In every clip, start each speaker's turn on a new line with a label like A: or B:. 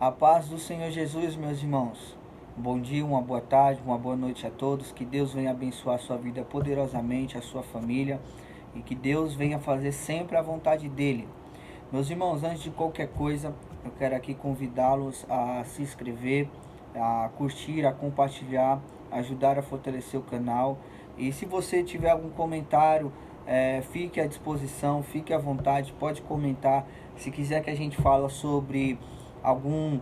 A: A paz do Senhor Jesus, meus irmãos. Bom dia, uma boa tarde, uma boa noite a todos. Que Deus venha abençoar a sua vida poderosamente, a sua família. E que Deus venha fazer sempre a vontade dEle. Meus irmãos, antes de qualquer coisa, eu quero aqui convidá-los a se inscrever, a curtir, a compartilhar, ajudar a fortalecer o canal. E se você tiver algum comentário, fique à disposição, fique à vontade, pode comentar. Se quiser que a gente fale sobre algum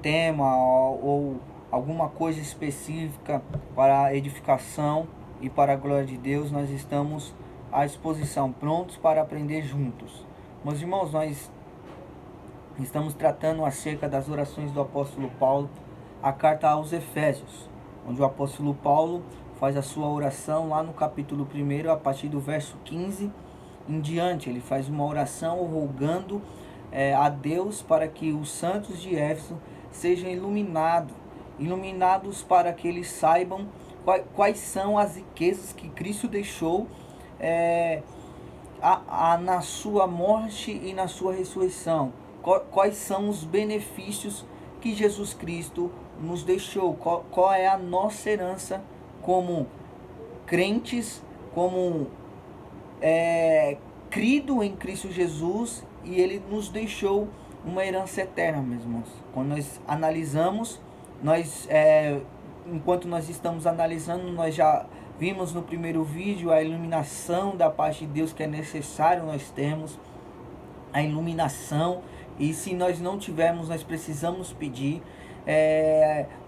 A: tema ou alguma coisa específica para a edificação e para a glória de Deus, nós estamos à disposição, prontos para aprender juntos. Meus irmãos, nós estamos tratando acerca das orações do apóstolo Paulo, a carta aos Efésios, onde o apóstolo Paulo faz a sua oração lá no capítulo 1, a partir do verso 15 em diante. Ele faz uma oração rogando a Deus para que os santos de Éfeso sejam iluminados para que eles saibam quais são as riquezas que Cristo deixou na sua morte e na sua ressurreição. Quais são os benefícios que Jesus Cristo nos deixou, qual é a nossa herança como crentes, como crido em Cristo Jesus, e Ele nos deixou uma herança eterna, meus irmãos. Quando nós analisamos, enquanto nós estamos analisando, nós já vimos no primeiro vídeo a iluminação da parte de Deus que é necessário nós termos, a iluminação, e se nós não tivermos, nós precisamos pedir.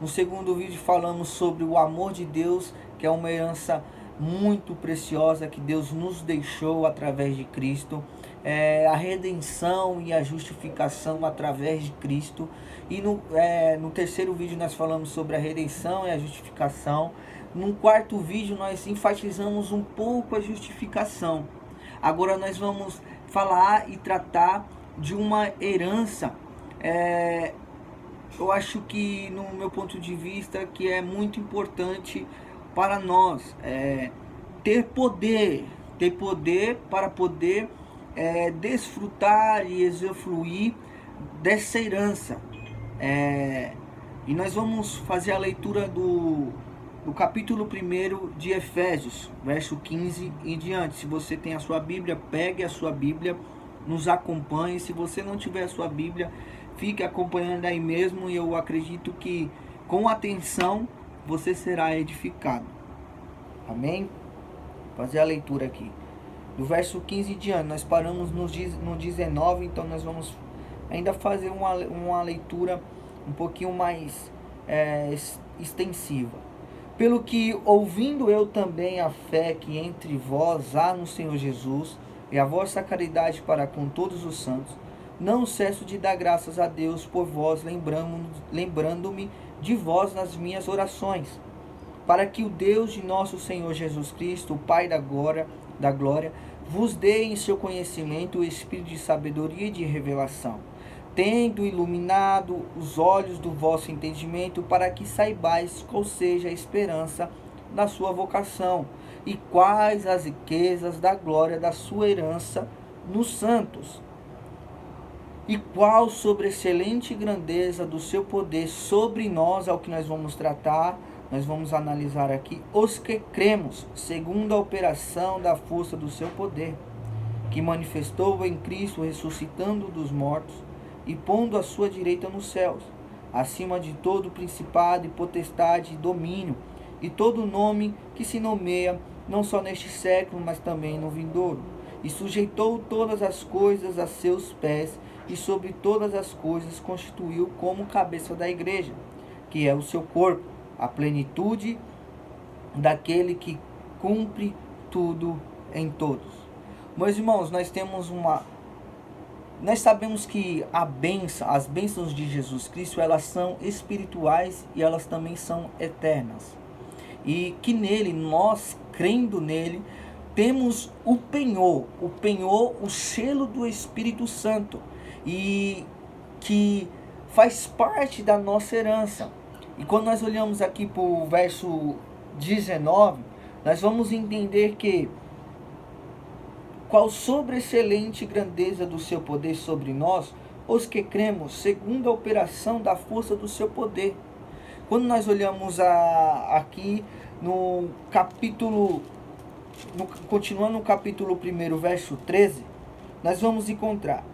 A: No segundo vídeo falamos sobre o amor de Deus, que é uma herança muito preciosa que Deus nos deixou através de Cristo, a redenção e a justificação através de Cristo. E no terceiro vídeo nós falamos sobre a redenção e a justificação. No quarto vídeo nós enfatizamos um pouco a justificação. Agora nós vamos falar e tratar de uma herança, eu acho que, no meu ponto de vista, que é muito importante para nós, ter poder para poder desfrutar e usufruir dessa herança. E nós vamos fazer a leitura do capítulo 1 de Efésios, verso 15 em diante. Se você tem a sua Bíblia, pegue a sua Bíblia, nos acompanhe. Se você não tiver a sua Bíblia, fique acompanhando aí mesmo, e eu acredito que com atenção você será edificado. Amém? Vou fazer a leitura aqui. Do verso 15 em diante, nós paramos no 19, então nós vamos ainda fazer uma leitura um pouquinho mais extensiva. Pelo que, ouvindo eu também a fé que entre vós há no Senhor Jesus, e a vossa caridade para com todos os santos, não cesso de dar graças a Deus por vós, lembrando-me de vós nas minhas orações, para que o Deus de nosso Senhor Jesus Cristo, o Pai da glória, vos dê em seu conhecimento o espírito de sabedoria e de revelação, tendo iluminado os olhos do vosso entendimento, para que saibais qual seja a esperança da sua vocação, e quais as riquezas da glória da sua herança nos santos, e qual sobreexcelente grandeza do seu poder sobre nós, é o que nós vamos tratar, nós vamos analisar aqui, os que cremos, segundo a operação da força do seu poder, que manifestou em Cristo, ressuscitando dos mortos, e pondo a sua direita nos céus, acima de todo principado e potestade e domínio, e todo nome que se nomeia, não só neste século, mas também no vindouro. E sujeitou todas as coisas a seus pés, e sobre todas as coisas constituiu como cabeça da igreja, que é o seu corpo, a plenitude daquele que cumpre tudo em todos. Meus irmãos, nós sabemos que as bênçãos de Jesus Cristo, elas são espirituais e elas também são eternas. E que nele, nós crendo nele, temos o penhor, o selo do Espírito Santo, e que faz parte da nossa herança. E quando nós olhamos aqui para o verso 19, nós vamos entender que qual sobreexcelente grandeza do seu poder sobre nós, os que cremos, segundo a operação da força do seu poder. Quando nós olhamos aqui no capítulo, continuando no capítulo 1, verso 13, nós vamos encontrar: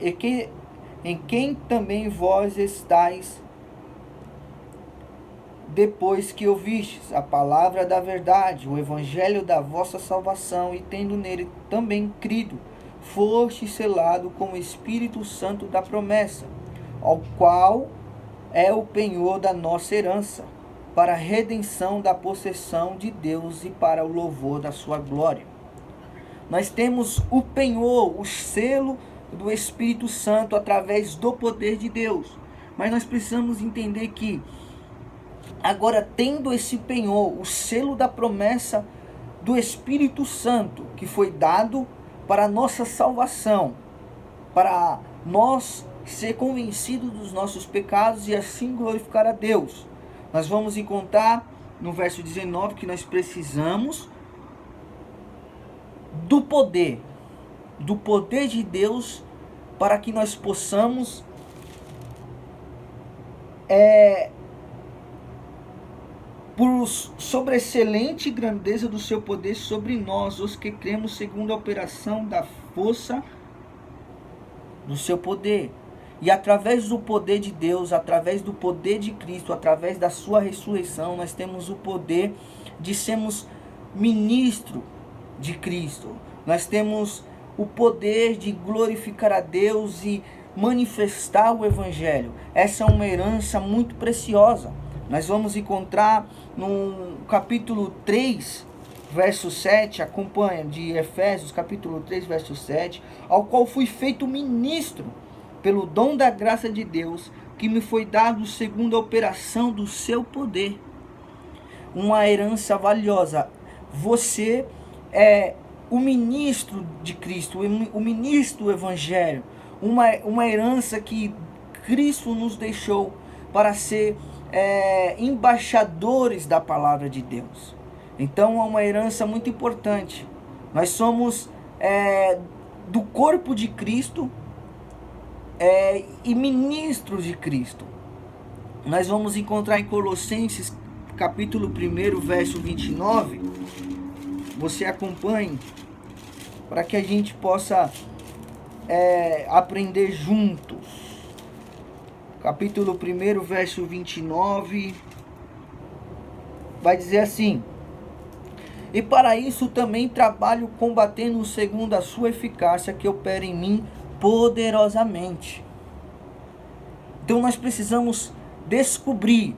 A: em quem também vós estáis, depois que ouvistes a palavra da verdade, o evangelho da vossa salvação, e tendo nele também crido, foste selado com o Espírito Santo da promessa, ao qual é o penhor da nossa herança, para a redenção da possessão de Deus e para o louvor da sua glória. Nós temos o penhor, o selo do Espírito Santo através do poder de Deus. Mas nós precisamos entender que, agora tendo esse penhor, o selo da promessa do Espírito Santo, que foi dado para a nossa salvação, para nós ser convencidos dos nossos pecados e assim glorificar a Deus. Nós vamos encontrar no verso 19 que nós precisamos do poder de Deus, para que nós possamos por sobreexcelente grandeza do seu poder sobre nós, os que cremos, segundo a operação da força do seu poder. E através do poder de Deus, através do poder de Cristo, através da sua ressurreição, nós temos o poder de sermos ministro de Cristo. Nós temos o poder de glorificar a Deus e manifestar o Evangelho. Essa é uma herança muito preciosa. Nós vamos encontrar no capítulo 3, verso 7, acompanha, de Efésios, capítulo 3, verso 7, ao qual fui feito ministro pelo dom da graça de Deus, que me foi dado segundo a operação do seu poder. Uma herança valiosa. Você é o ministro de Cristo, o ministro do Evangelho. Uma herança que Cristo nos deixou para ser embaixadores da palavra de Deus. Então é uma herança muito importante. Nós somos do corpo de Cristo e ministros de Cristo. Nós vamos encontrar em Colossenses capítulo 1, verso 29. Você acompanhe para que a gente possa aprender juntos. Capítulo 1, verso 29, vai dizer assim: e para isso também trabalho combatendo segundo a sua eficácia, que opera em mim poderosamente. Então nós precisamos descobrir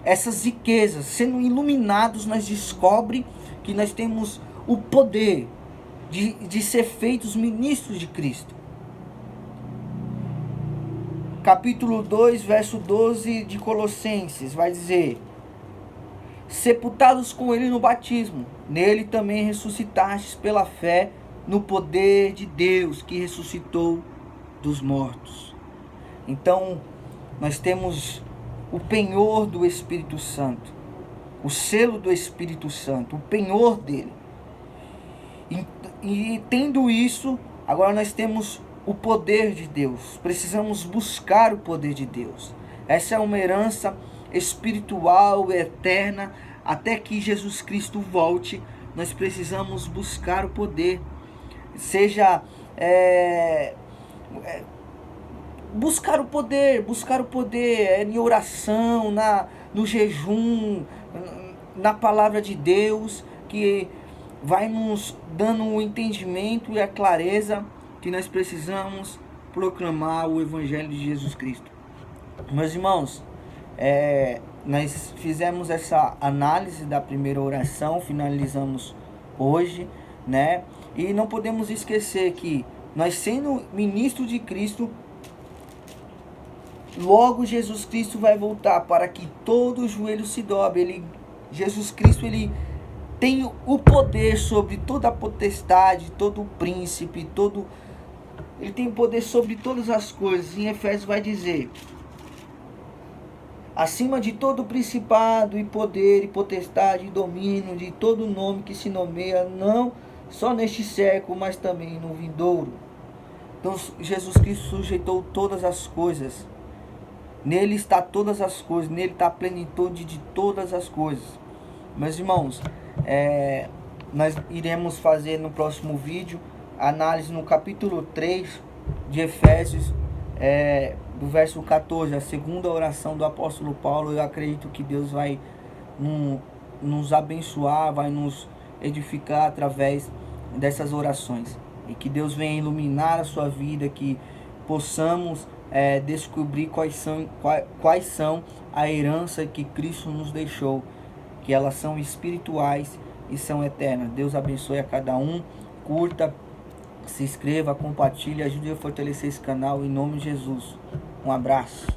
A: essas riquezas. Sendo iluminados, nós descobrimos que nós temos o poder de ser feitos ministros de Cristo. Capítulo 2, verso 12 de Colossenses, vai dizer: sepultados com ele no batismo, nele também ressuscitastes pela fé no poder de Deus, que ressuscitou dos mortos. Então, nós temos o penhor do Espírito Santo, o selo do Espírito Santo, o penhor dele. E tendo isso, agora nós temos o poder de Deus. Precisamos buscar o poder de Deus. Essa é uma herança espiritual, eterna, até que Jesus Cristo volte. Nós precisamos buscar o poder. Seja buscar o poder em oração, no jejum, na palavra de Deus, que vai nos dando o entendimento e a clareza que nós precisamos proclamar o Evangelho de Jesus Cristo. Meus irmãos, nós fizemos essa análise da primeira oração, finalizamos hoje, né? E não podemos esquecer que nós, sendo ministro de Cristo, logo Jesus Cristo vai voltar para que todo o joelho se dobre. Jesus Cristo, ele tem o poder sobre toda a potestade, todo o príncipe, ele tem poder sobre todas as coisas. Em Efésios vai dizer: acima de todo principado e poder e potestade e domínio, de todo nome que se nomeia, não só neste século, mas também no vindouro. Então Jesus Cristo sujeitou todas as coisas. Nele está todas as coisas, nele está a plenitude de todas as coisas. Meus irmãos, nós iremos fazer no próximo vídeo análise no capítulo 3 de Efésios, do verso 14, a segunda oração do apóstolo Paulo. Eu acredito que Deus vai nos abençoar, vai nos edificar através dessas orações. E que Deus venha iluminar a sua vida, que possamos descobrir quais são a herança que Cristo nos deixou, que elas são espirituais e são eternas. Deus abençoe a cada um. Curta, se inscreva, compartilhe, ajude a fortalecer esse canal em nome de Jesus. Um abraço.